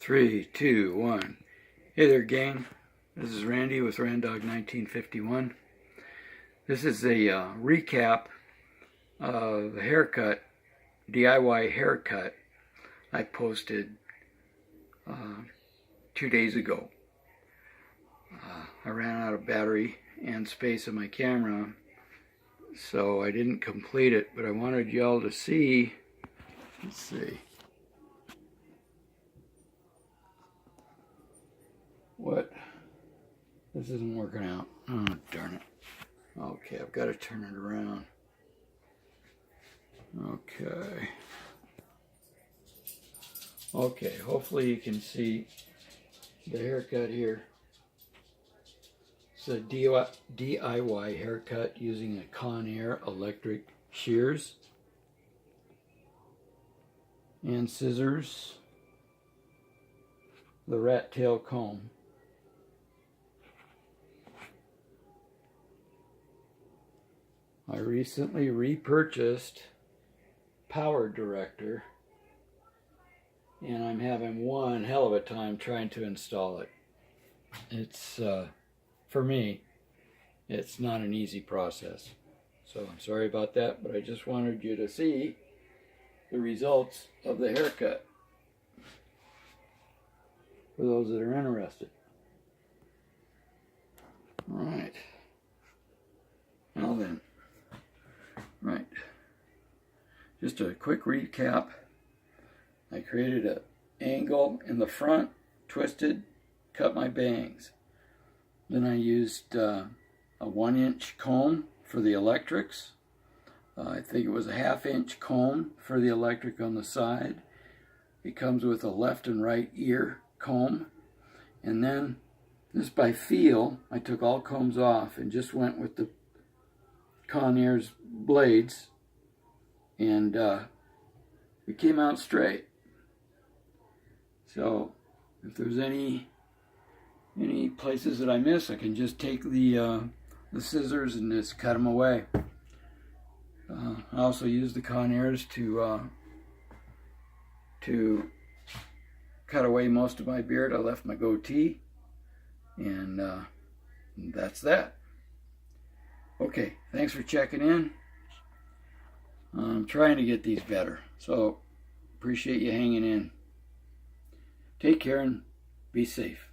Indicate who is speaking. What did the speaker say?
Speaker 1: Three, two, one. Hey there, gang. This is Randy with Randog 1951. This is a recap of the haircut, DIY haircut I posted 2 days ago. I ran out of battery and space on my camera, so I didn't complete it, but I wanted y'all to see. Let's see. What? This isn't working out. Oh, darn it. Okay, I've got to turn it around. Okay, hopefully you can see the haircut here. It's a DIY haircut using a Conair electric shears and scissors, the rat tail comb. I recently repurchased Power Director, and I'm having one hell of a time trying to install it. It's, for me, it's not an easy process. So I'm sorry about that, but I just wanted you to see the results of the haircut for those that are interested. All right. Now then. Right. Just a quick recap. I created an angle in the front, twisted, cut my bangs. Then I used a 1-inch comb for the electrics. I think it was a 1/2-inch comb for the electric on the side. It comes with a left and right ear comb. And then, just by feel, I took all combs off and just went with the Conair's blades, and it came out straight. So if there's any places that I miss, I can just take the scissors and just cut them away. I also use the Conairs to cut away most of my beard. I left my goatee, and that's that. Okay, thanks for checking in. I'm trying to get these better, so appreciate you hanging in. Take care and be safe.